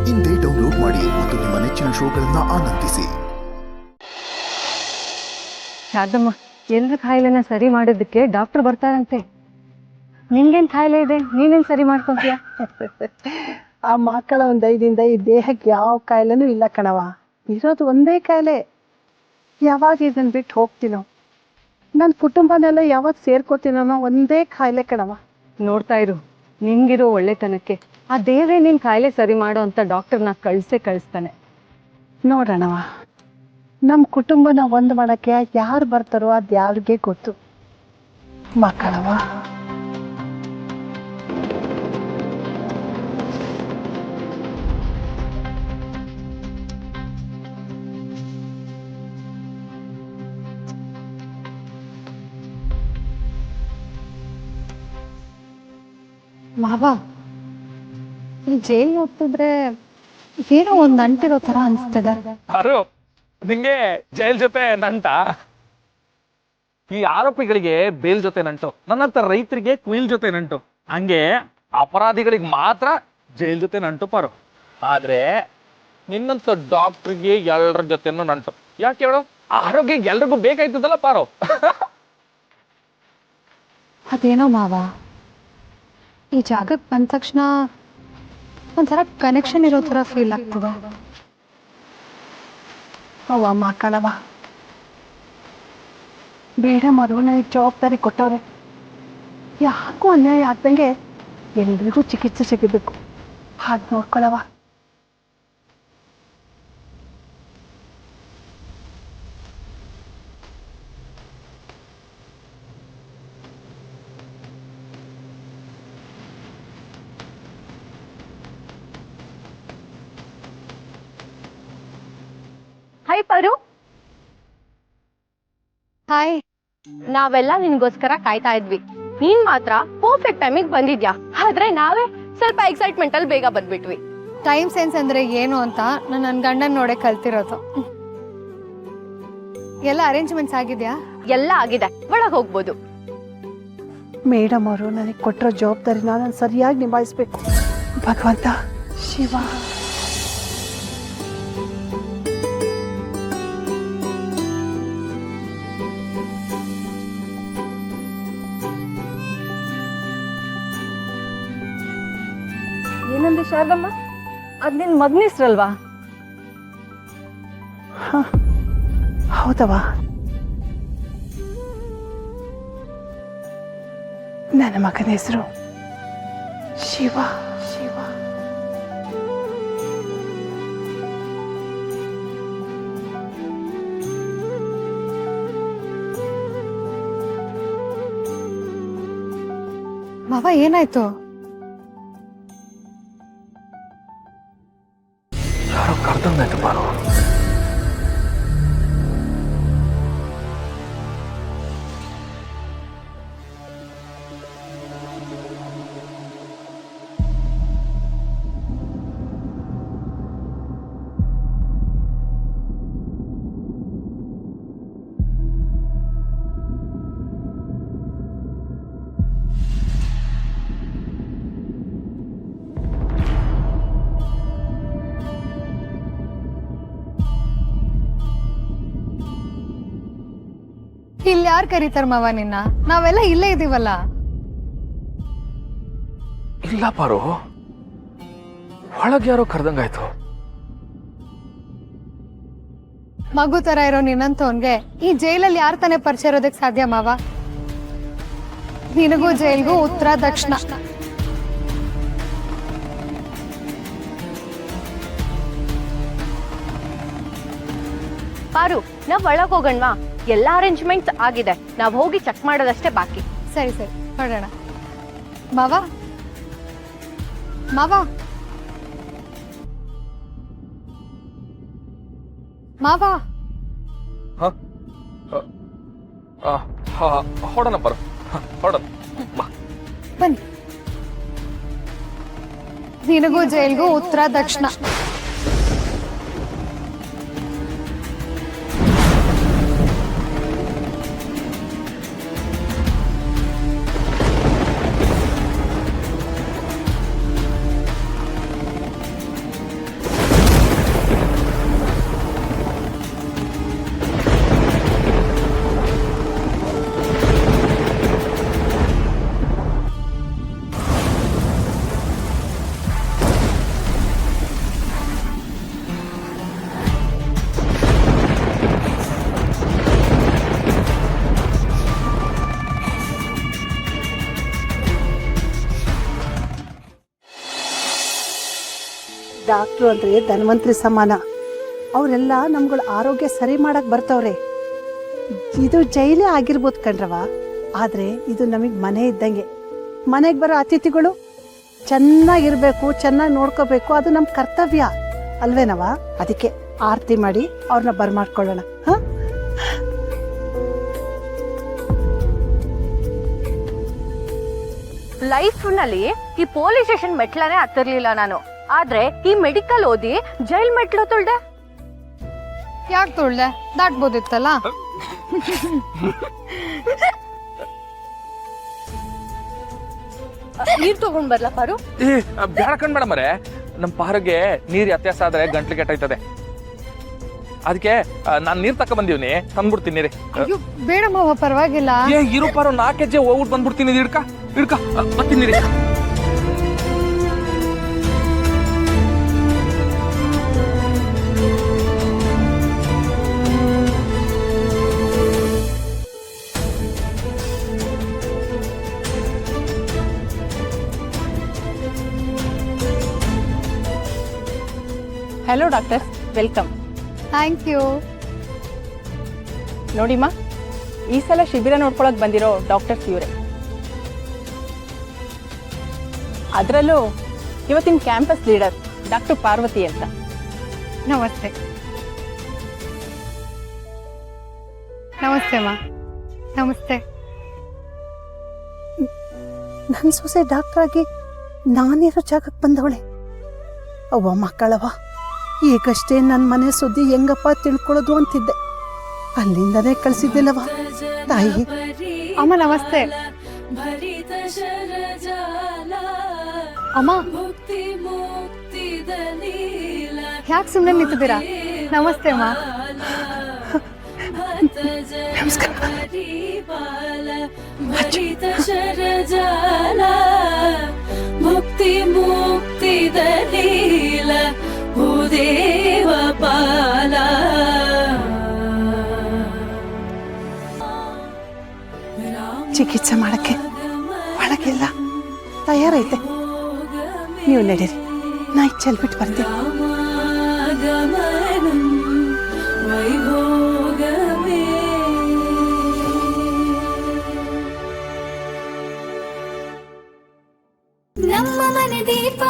ಇಂದೇ ಡೌನ್ಲೋಡ್ ಮಾಡಿ ಮತ್ತು ನಿಮ್ಮ ನೆಚ್ಚಿನ ಶೋಗಳನ್ನು ಆನಂದಿಸಿ. ಶಾರದಮ್ಮ, ಎಲ್ಲರ ಕಾಯಿಲೆನ ಸರಿ ಮಾಡೋದಕ್ಕೆ ಡಾಕ್ಟರ್ ಬರ್ತಾರಂತೆ. ನಿನ್ಗೇನ್ ಕಾಯಿಲೆ ಇದೆ, ನೀನೇನ್ ಸರಿ ಮಾಡ್ಕೊಂತೀಯ? ಆ ಮಕ್ಕಳ ಒಂದು ದಯದಿಂದ ಈ ದೇಹಕ್ಕೆ ಯಾವ ಕಾಯಿಲೆನೂ ಇಲ್ಲ ಕಣವ. ಇರೋದು ಒಂದೇ ಕಾಯಿಲೆ. ಯಾವಾಗ ಇದನ್ನ ಬಿಟ್ಟು ಹೋಗ್ತೀನೋ, ನನ್ನ ಕುಟುಂಬನೆಲ್ಲ ಯಾವಾಗ ಸೇರ್ಕೋತೀನೋ ಒಂದೇ ಕಾಯಿಲೆ ಕಣವ. ನೋಡ್ತಾ ಇರು, ನಿಂಗಿರೋ ಒಳ್ಳೆತನಕ್ಕೆ ಆ ದೇವ್ರೇ ನಿನ್ ಕಾಯಿಲೆ ಸರಿ ಮಾಡೋ ಅಂತ ಡಾಕ್ಟರ್ನ ಕಳಿಸ್ತಾನೆ. ನೋಡೋಣವ, ನಮ್ಮ ಕುಟುಂಬನ ಒಂದು ಮಾಡೋಕ್ಕೆ ಯಾರು ಬರ್ತಾರೋ ಅದು ಯಾರಿಗೆ ಗೊತ್ತು ಮಕ್ಕಳವ. ಮಾವ, ಈ ಜೈಲ್ ಹೋಗ್ತಿದ್ರೆ ಏನೋ ಒಂದ್ ಅಂಟಿರೋ ತರ ಅನ್ಸ್ತದೆ. ಅರು, ನಿಂಗೆ ಜೈಲ್ ಜೊತೆ ನಂಟ? ಈ ಆರೋಪಿಗಳಿಗೆ ಬೇಲ್ ಜೊತೆ ನಂಟು, ನನ್ನಂತ ರೈತರಿಗೆ ಕುಯಿಲ್ ಜೊತೆ ನಂಟು, ಹಂಗೆ ಅಪರಾಧಿಗಳಿಗೆ ಮಾತ್ರ ಜೈಲ್ ಜೊತೆ ನಂಟು ಪಾರು. ಆದ್ರೆ ನಿನ್ನಂತ ಡಾಕ್ಟರ್ಗೆ ಎಲ್ಲರ ಜೊತೆನೂ ನಂಟು. ಯಾಕೆ ಹೇಳು? ಆರೋಗ್ಯ ಎಲ್ರಿಗೂ ಬೇಕಾಯ್ತದಲ್ಲ ಪಾರು. ಅದೇನೋ ಮಾವ, ಈ ಜಾಗಕ್ಕೆ ಬಂದ ತಕ್ಷಣ ಒಂಥರ ಕನೆಕ್ಷನ್ ಇರೋ ಥರ ಫೀಲ್ ಆಗ್ತದೆ. ಅವ್ವ ಮಕ್ಕಳವ, ಬೇಡ ಮರು ನನಗೆ ಜವಾಬ್ದಾರಿ ಕೊಟ್ಟವ್ರೆ. ಯಾಕೂ ಅನ್ಯಾಯ ಆಗ್ದಂಗೆ ಎಲ್ರಿಗೂ ಚಿಕಿತ್ಸೆ ಸಿಗಬೇಕು, ಹಾಗೆ ನೋಡ್ಕೊಳವ. ಹಾಯ್ ಪಾರು. ಹಾಯ್. ನಾವೆಲ್ಲ ನಿನ್ಗೋಸ್ಕರ ಕಾಯ್ತಾ ಇದ್ವಿ. ನೀನ್ ಮಾತ್ರ ಪರ್ಫೆಕ್ಟ್ ಟೈಮಿಗೆ ಬಂದಿದ್ಯಾ. ಆದ್ರೆ ನಾವೇ ಸ್ವಲ್ಪ ಎಕ್ಸೈಟ್ಮೆಂಟ್ ಅಲ್ಲಿ ಬೇಗ ಬಂದ್ಬಿಟ್ವಿ. ಟೈಮ್ ಸೆನ್ಸ್ ಅಂದ್ರೆ ಏನು ಅಂತ ನನ್ನ ಗಂಡನ್ ನೋಡೇ ಕಲ್ತಿರೋದು. ಎಲ್ಲ ಅರೇಂಜ್ಮೆಂಟ್ಸ್ ಆಗಿದ್ಯಾ? ಎಲ್ಲ ಆಗಿದೆ, ಒಳಗ್ ಹೋಗ್ಬೋದು. ಮೇಡಮ್ ಅವರು ನನಗೆ ಕೊಟ್ಟಿರೋ ಜವಾಬ್ದಾರಿನ ನಾನು ಸರಿಯಾಗಿ ನಿಭಾಯಿಸ್ಬೇಕು. ಭಗವಂತ ಶಿವ. ಏನಂದ್ರೆ ಶಾರದಮ್ಮ, ಅದ್ ನಿನ್ ಮಗನ ಹೆಸ್ರಲ್ವಾ? ಹೌದವ, ನನ್ನ ಮಗನ ಹೆಸರು ಶಿವ. ಶಿವ. ಮಾವ, ಏನಾಯ್ತು? ಯಾರೋ ಕರ್ದಂಗಾಯ್ತು ಪಾರು. ಇಲ್ಲಿ ಯಾರು ಕರೀತಾರ ಮಾವ ನಿನ್ನ? ನಾವೆಲ್ಲ ಇಲ್ಲೇ ಇದೀವಲ್ಲ. ಇಲ್ಲ ಪಾರು, ಒಳಗೆ ಯಾರೋ ಕರ್ದಂಗಾಯ್ತು. ಮಗು ತರ ಇರೋ ನಿನ್ನಂತವನ್ಗೆ ಈ ಜೈಲಲ್ಲಿ ಯಾರು ತಾನೇ ಪರಿಚಯ ಇರೋದಕ್ಕೆ ಸಾಧ್ಯ ಮಾವ? ನಿನಗೂ ಜೈಲ್ಗೂ ಉತ್ತರ ದಕ್ಷಿಣ. ಪಾರು, ನಾವ್ ಒಳಗ್ ಹೋಗೋಣವಾ? ಎಲ್ಲಾ ಅರೇಂಜ್ಮೆಂಟ್ಸ್ ಆಗಿದೆ, ನಾವ್ ಹೋಗಿ ಚೆಕ್ ಮಾಡೋದಷ್ಟೇ ಬಾಕಿ. ಸರಿ ಸರಿ, ಹೊರಡೋಣ. ಮಾವ, ಮಾವ, ಮಾವ. ಹೊಡೋಣ ಪಾರು, ಹೊಡೋಣ. ಬನ್ನಿ. ನಿನಗೂ ಜೈಲ್ಗೂ ಉತ್ತರ ದಕ್ಷಿಣ. ಡಾಕ್ಟ್ರು ಅಂದ್ರೆ ಧನ್ವಂತರಿ ಸಮಾನ. ಅವರೆಲ್ಲ ನಮ್ಗಳ ಆರೋಗ್ಯ ಸರಿ ಮಾಡಕ್ ಬರ್ತವ್ರೆ. ಇದು ಜೈಲೇ ಆಗಿರ್ಬೋದು ಕಣ್ರವ, ಆದ್ರೆ ಇದು ನಮಗ್ ಮನೆ ಇದ್ದಂಗೆ. ಮನೆಗೆ ಬರೋ ಅತಿಥಿಗಳು ಚೆನ್ನಾಗಿರ್ಬೇಕು, ಚೆನ್ನಾಗಿ ನೋಡ್ಕೋಬೇಕು, ಅದು ನಮ್ಮ ಕರ್ತವ್ಯ ಅಲ್ವೇನವ? ಅದಕ್ಕೆ ಆರತಿ ಮಾಡಿ ಅವ್ರನ್ನ ಬರ್ಮಾಡ್ಕೊಳ್ಳೋಣ. ಹ ಲೈಫ್ ನಲ್ಲಿ ಈ ಪೊಲೀಸ್ ಸ್ಟೇಷನ್ ಮೆಟ್ಲನೇ ಹತ್ತಿರ್ಲಿಲ್ಲ ನಾನು. ಆದ್ರೆ ಈ ಮೆಡಿಕಲ್ ಓದಿ ಜೈಲ್ ಮೆಟ್ಲು ತುಳ್ದೆ. ಯಾಕೆ ತುಳ್ದೆ? ದಾಟ್ಬೋದಿತ್ತಲ್ಲ. ನೀರ್ ತಗೊಂಡ್ ಬರ್ಲಾ ಪಾರು? ಬೇಡ ಕಣ್ ಮೇಡಮ್ ಅವರೇ, ನಮ್ಮ ಪಾರಿಗೆ ನೀರ್ ವ್ಯತ್ಯಾಸ ಆದ್ರೆ ಗಂಟ್ಲು ಕೆಟ್ಟೋಯ್ತದೆ. ಅದಕ್ಕೆ ನಾನ್ ನೀರ್ ತಕ ಬಂದೀವ್ನಿ, ತಂದ್ಬಿಡ್ತೀನಿ ನೀರಿ. ಅಯ್ಯೋ ಬೇಡ ಮಾವ, ಪರವಾಗಿಲ್ಲ. ಇರು ಪಾರು, 4 ಹೆಜ್ಜೆ ಹೋಗ್ಬಿಟ್ಟು ಬಂದ್ಬಿಡ್ತೀನಿ. ಇಡ್ಕ ಬರ್ತೀನಿ ನೀರಿ. Hello doctor, welcome. Thank you. ನೋಡಿಮ್ಮ, ಈ ಸಲ ಶಿಬಿರ ನೋಡ್ಕೊಳಕ್ ಬಂದಿರೋ ಡಾಕ್ಟರ್ಸ್ ಇವರೇ. ಅದರಲ್ಲೂ ಇವತ್ತಿನ ಕ್ಯಾಂಪಸ್ ಲೀಡರ್ ಡಾಕ್ಟರ್ ಪಾರ್ವತಿ ಅಂತ. ನಮಸ್ತೆ. ನಮಸ್ತೆ ಮಾ. ನಮಸ್ತೆ. ನನ್ನ ಸೊಸೆ ಡಾಕ್ಟರ್ ಆಗಿ ನಾನಿರೋ ಜಾಗಕ್ಕೆ ಬಂದವಳೆ. ಅವ್ವ ಮಕ್ಕಳವ, ಈಗಷ್ಟೇ ನನ್ನ ಮನೆ ಸುದ್ದಿ ಹೆಂಗಪ್ಪ ತಿಳ್ಕೊಳ್ಳೋದು ಅಂತಿದ್ದೆ. ಅಲ್ಲಿಂದನೇ ಕಳಿಸಿದ್ದಿಲ್ಲವ ತಾಯಿ. ಅಮ್ಮ ನಮಸ್ತೆ. ಅಮ್ಮ ಯಾಕೆ ಸುಮ್ಮನೆ ನಿಂತಿದ್ದೀರಾ? ನಮಸ್ತೆ ಅಮ್ಮ. ಮುಕ್ತಿ ಮುಕ್ತಿ ದಲೀಲ ಭೂದೇವ ಪಾಲ. ಚಿಕಿತ್ಸೆ ಮಾಡಕ್ಕೆ ಒಳಗೆಲ್ಲ ತಯಾರೈತೆ, ನೀವು ನಡೀರಿ, ನಾ ಚೆಲ್ಬಿಟ್ಟು ಬರ್ತೀನಿ. ವೈಭೋಗಮೇ ನಮ್ಮ ಮನೆ ದೀಪ